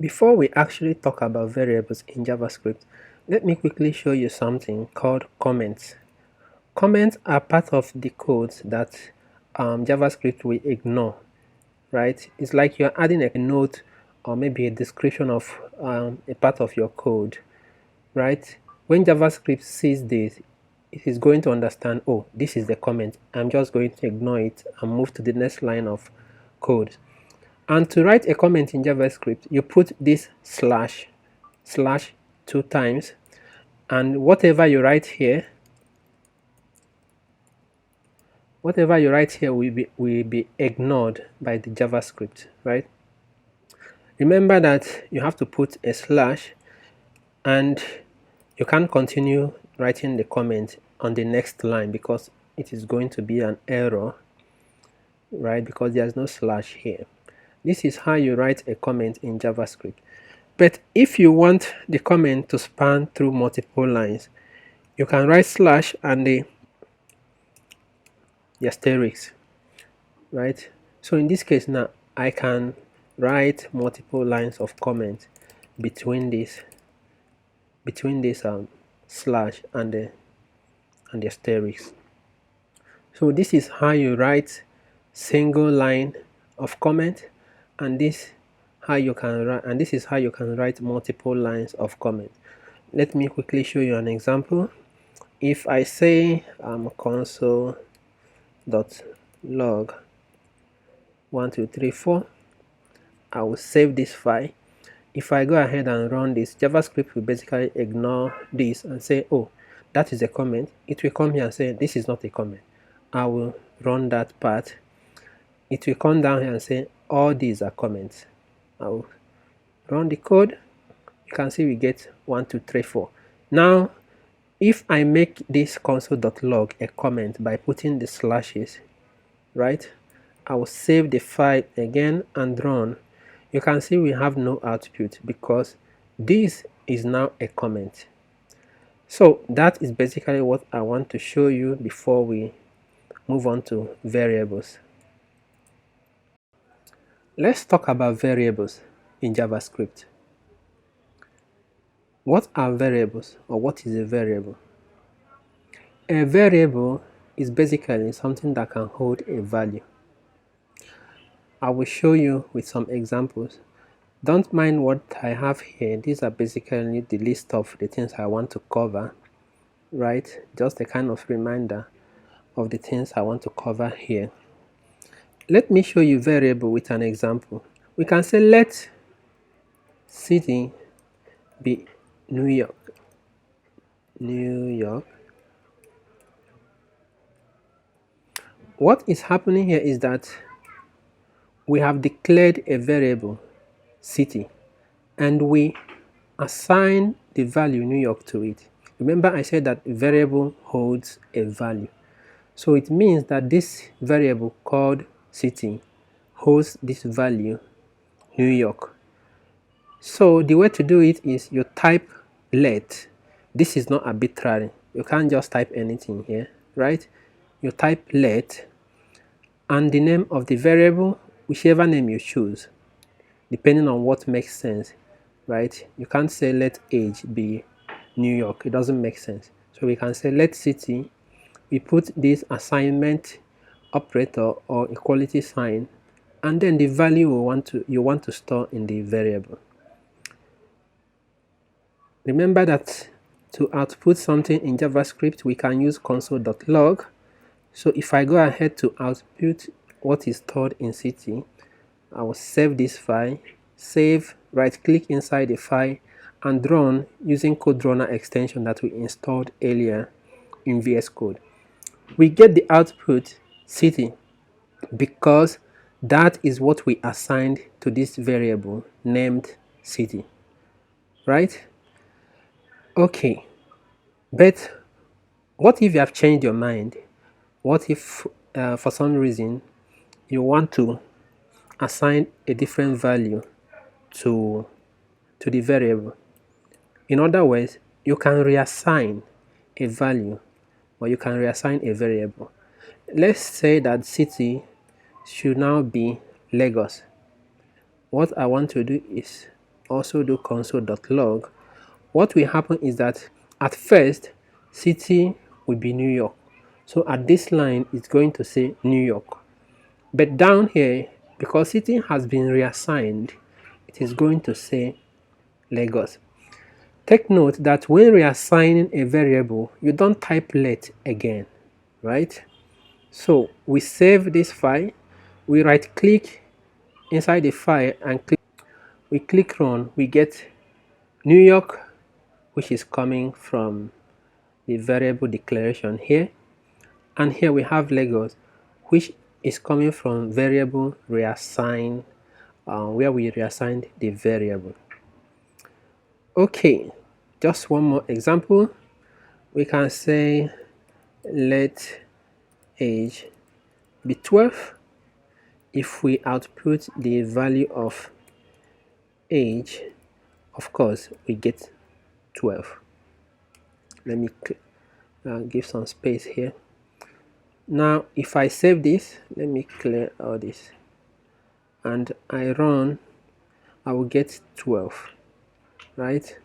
Before we actually talk about variables in JavaScript, let me quickly show you something called comments. Comments are part of the code that JavaScript will ignore, right? It's like you're adding a note or maybe a description of a part of your code, right? When JavaScript sees this, it is going to understand, oh, this is the comment. I'm just going to ignore it and move to the next line of code. And to write a comment in JavaScript, you put this slash 2 times, and whatever you write here will be ignored by the JavaScript, right? Remember that you have to put a slash, and you can't continue writing the comment on the next line because it is going to be an error, right? Because there's no slash here. This is how you write a comment in JavaScript. But if you want the comment to span through multiple lines, you can write slash and the asterisk, right? So in this case now, I can write multiple lines of comment between this slash and the asterisk. So this is how you write single line of comment, and this is how you can write multiple lines of comment. Let me quickly show you an example. If I say console.log 1234, I will save this file. If I go ahead and run this, JavaScript will basically ignore this and say, oh, that is a comment. It will come here and say, this is not a comment. I will run that part. It will come down here and say, all these are comments. I will run the code. You can see we get 1, 2, 3, 4. Now, if I make this console.log a comment by putting the slashes, right, I will save the file again and run. You can see we have no output because this is now a comment. So that is basically what I want to show you before we move on to variables. Let's talk about variables in JavaScript. What are variables, or what is a variable? A variable is basically something that can hold a value. I will show you with some examples. Don't mind what I have here. These are basically the list of the things I want to cover, right? Just a kind of reminder of the things I want to cover here. Let me show you variable with an example. We can say let city be New York. What is happening here is that we have declared a variable city and we assign the value New York to it. Remember I said that a variable holds a value. So it means that this variable called city holds this value New York. So the way to do it is you type let. This is not arbitrary. You can't just type anything here, right? You type let and the name of the variable, whichever name you choose, depending on what makes sense, right? You can't say let age be New York. It doesn't make sense. So we can say let city. We put this assignment operator or equality sign, and then the value you want to store in the variable. Remember that to output something in JavaScript, we can use console.log. So if I go ahead to output what is stored in city, I will save this file, save, right-click inside the file, and run using CodeRunner extension that we installed earlier in VS Code. We get the output city because that is what we assigned to this variable named city, right? Okay, but what if you have changed your mind? What if for some reason you want to assign a different value to the variable? In other words, you can reassign a value, or you can reassign a variable. Let's say that city should now be Lagos. What I want to do is also do console.log. What will happen is that at first city will be New York, so at this line it's going to say New York, but down here, because city has been reassigned, it is going to say Lagos. Take note that when reassigning a variable, you don't type let again, right? So we save this file, we right click inside the file and we click run, we get New York, which is coming from the variable declaration here, and here we have Lagos, which is coming from variable reassign, where we reassigned the variable. Okay, just one more example. We can say let age be 12. If we output the value of age, of course we get 12. Let me give some space here. Now if I save this, let me clear all this, and I run, I will get 12, right?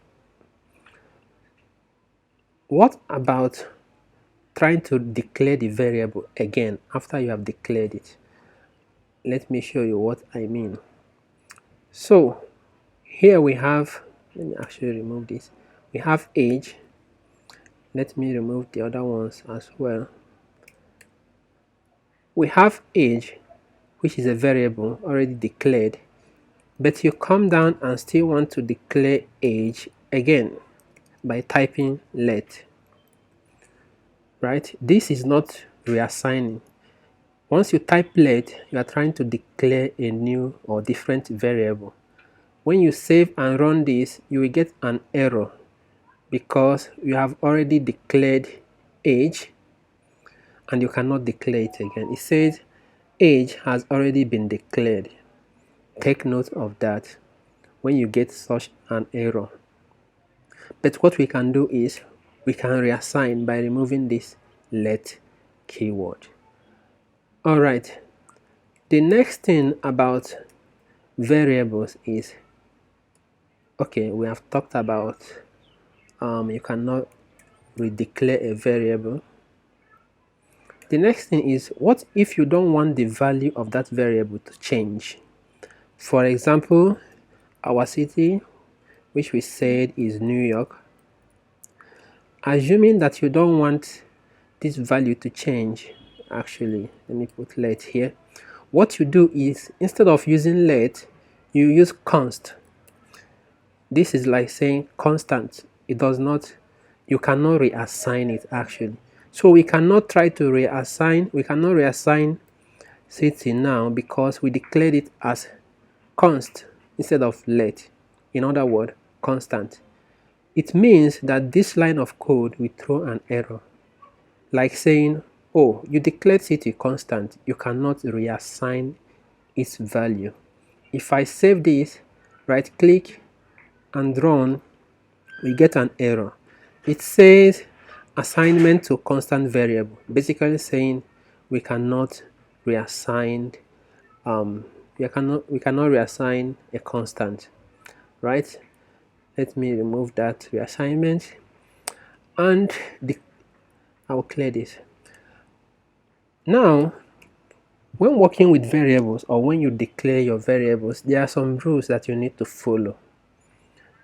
What about trying to declare the variable again after you have declared it? Let me show you what I mean. So here we have, let me actually remove this, we have age. Let me remove the other ones as well. We have age, which is a variable already declared, but you come down and still want to declare age again by typing let, right? This is not reassigning. Once you type let, you are trying to declare a new or different variable. When you save and run this, you will get an error because you have already declared age and you cannot declare it again. It says age has already been declared. Take note of that when you get such an error. But what we can do is we can reassign by removing this let keyword. Alright, the next thing about variables is, okay, we have talked about you cannot redeclare a variable. The next thing is, what if you don't want the value of that variable to change? For example, our city, which we said is New York, assuming that you don't want this value to change, actually let me put let here. What you do is, instead of using let, you use const. This is like saying constant. It does not, you cannot reassign it actually. So we cannot try to reassign, we cannot reassign city now because we declared it as const instead of let. In other words, constant. It means that this line of code will throw an error, like saying, oh, you declared city constant, you cannot reassign its value. If I save this, right click and run, we get an error. It says assignment to constant variable, basically saying we cannot reassign we cannot reassign a constant, right? Let me remove that reassignment, and I will clear this. Now when working with variables, or when you declare your variables, there are some rules that you need to follow,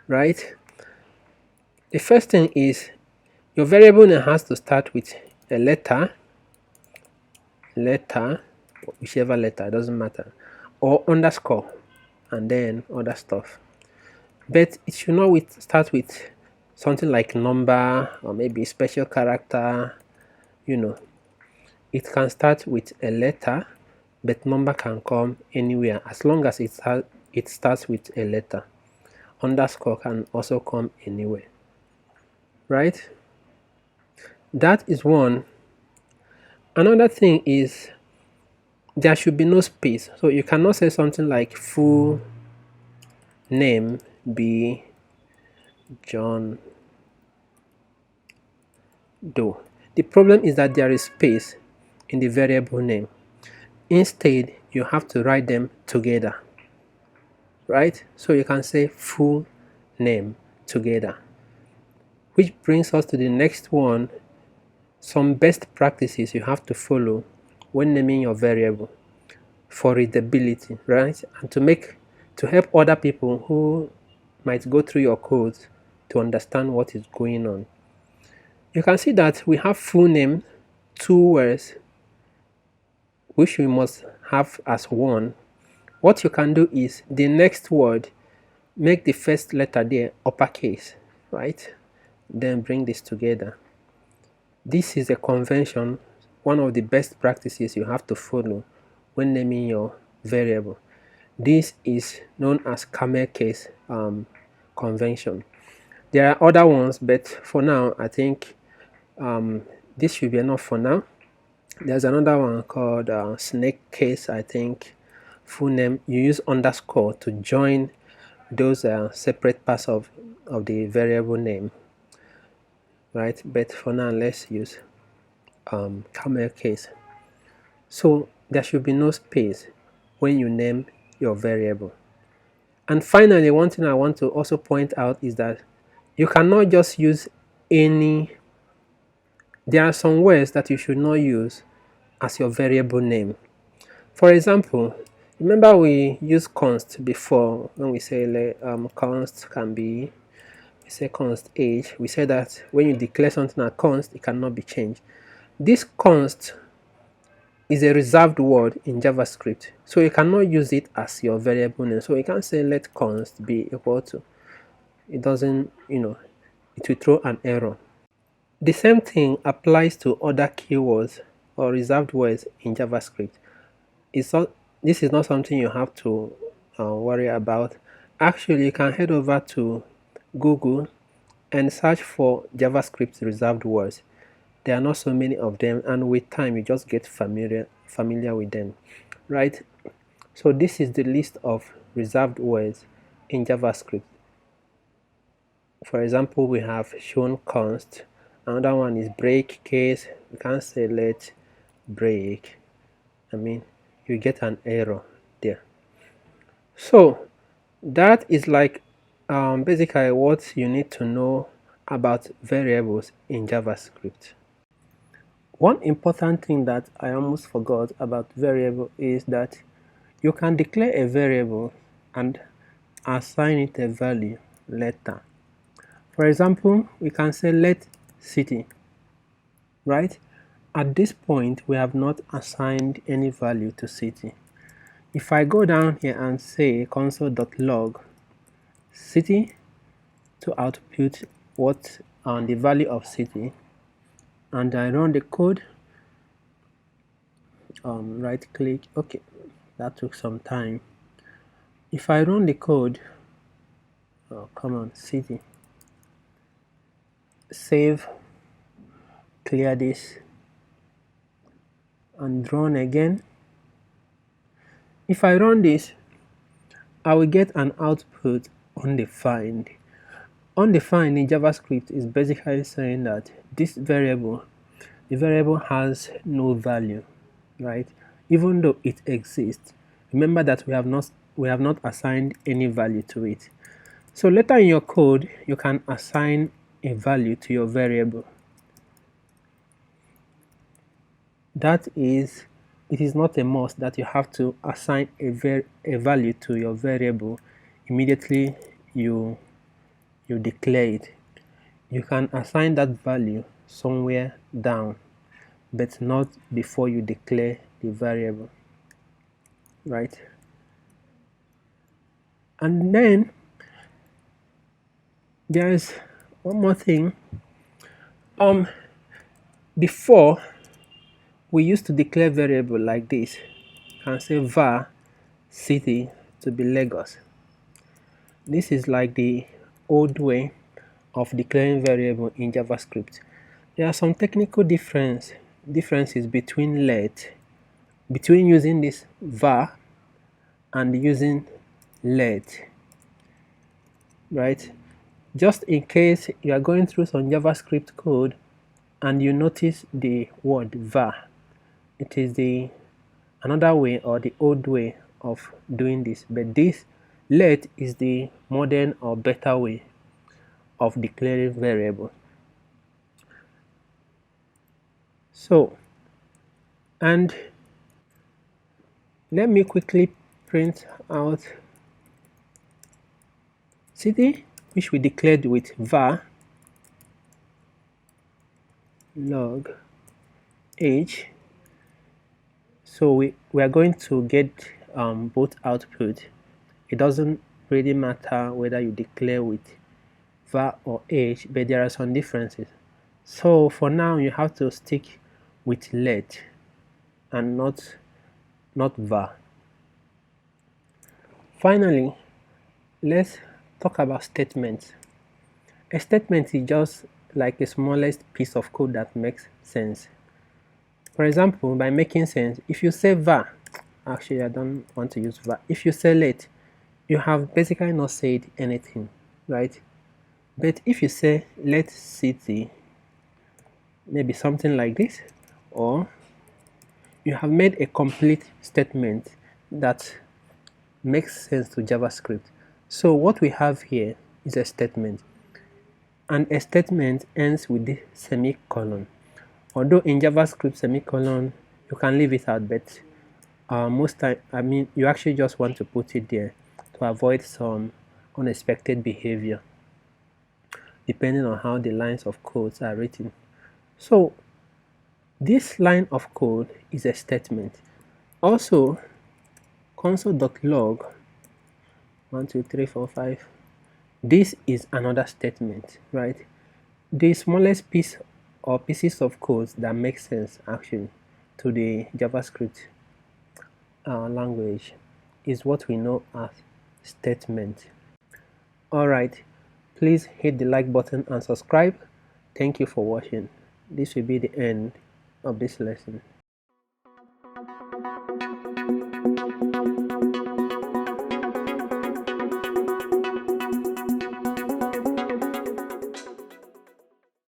right? The first thing is, your variable name has to start with a letter, whichever letter, doesn't matter, or underscore, and then other stuff. But it should not start with something like number or maybe special character. You know, it can start with a letter, but number can come anywhere as long as it starts with a letter. Underscore can also come anywhere, right? That is one. Another thing is, there should be no space. So you cannot say something like full name be John though. The problem is that there is space in the variable name. Instead, you have to write them together, right? So you can say full name together, which brings us to the next one. Some best practices you have to follow when naming your variable for readability, right? And to help other people who might go through your code to understand what is going on. You can see that we have full name, two words, which we must have as one. What you can do is the next word, make the first letter there uppercase, right? Then bring this together. This is a convention, one of the best practices you have to follow when naming your variable. This is known as camel case convention. There are other ones, but for now, I think this should be enough for now. There's another one called snake case, I think. Full name, you use underscore to join those separate parts of the variable name, right? But for now, let's use camel case. So there should be no space when you name your variable. And finally, one thing I want to also point out is that you cannot just use any. There are some words that you should not use as your variable name. For example, remember we used const before when we say const can be, we say const age. We say that when you declare something as const, it cannot be changed. This const is a reserved word in JavaScript, so you cannot use it as your variable name. So you can't say let const be equal to. It doesn't, it will throw an error. The same thing applies to other keywords or reserved words in JavaScript. This is not something you have to worry about. Actually, you can head over to Google and search for JavaScript reserved words. There are not so many of them, and with time you just get familiar with them, right? So this is the list of reserved words in JavaScript. For example, we have shown const. Another one is break case. We can say let break. You get an error there. So that is like basically what you need to know about variables in JavaScript. One important thing that I almost forgot about variable is that you can declare a variable and assign it a value later. For example, we can say let city, right? At this point, we have not assigned any value to city. If I go down here and say console.log city to output what on the value of city, and I run the code, right click, okay, that took some time. If I run the code, come on, city, save, clear this, and run again. If I run this, I will get an output undefined. Undefined in JavaScript is basically saying that this variable, the variable has no value, right? Even though it exists. Remember that we have not assigned any value to it. So later in your code, you can assign a value to your variable. That is, it is not a must that you have to assign a value to your variable immediately you declare it. You can assign that value somewhere down, but not before you declare the variable, right? And then there is one more thing. Before, we used to declare variable like this. You can say var city to be Lagos. This is like the old way of declaring variable in JavaScript. There are some technical differences between using this var and using let, right? Just in case you are going through some JavaScript code and you notice the word var. It is the another way or the old way of doing this, but this let is the modern or better way of declaring variable. So, and let me quickly print out city, which we declared with var log age. So we are going to get both output. It doesn't really matter whether you declare with var or age, but there are some differences. So for now, you have to stick with let and not var. Finally, let's talk about statements. A statement is just like the smallest piece of code that makes sense. For example, by making sense, if you say var, actually I don't want to use var. If you say let, you have basically not said anything, right? But if you say let city, maybe something like this, or you have made a complete statement that makes sense to JavaScript. So what we have here is a statement, and a statement ends with the semicolon. Although in JavaScript semicolon you can leave it out, but most time, you actually just want to put it there to avoid some unexpected behavior depending on how the lines of codes are written. So this line of code is a statement. Also, console.log 1 2 3 4 5, this is another statement, right? The smallest piece or pieces of code that make sense actually to the JavaScript language is what we know as statement. Alright, please hit the like button and subscribe. Thank you for watching. This will be the end of this lesson.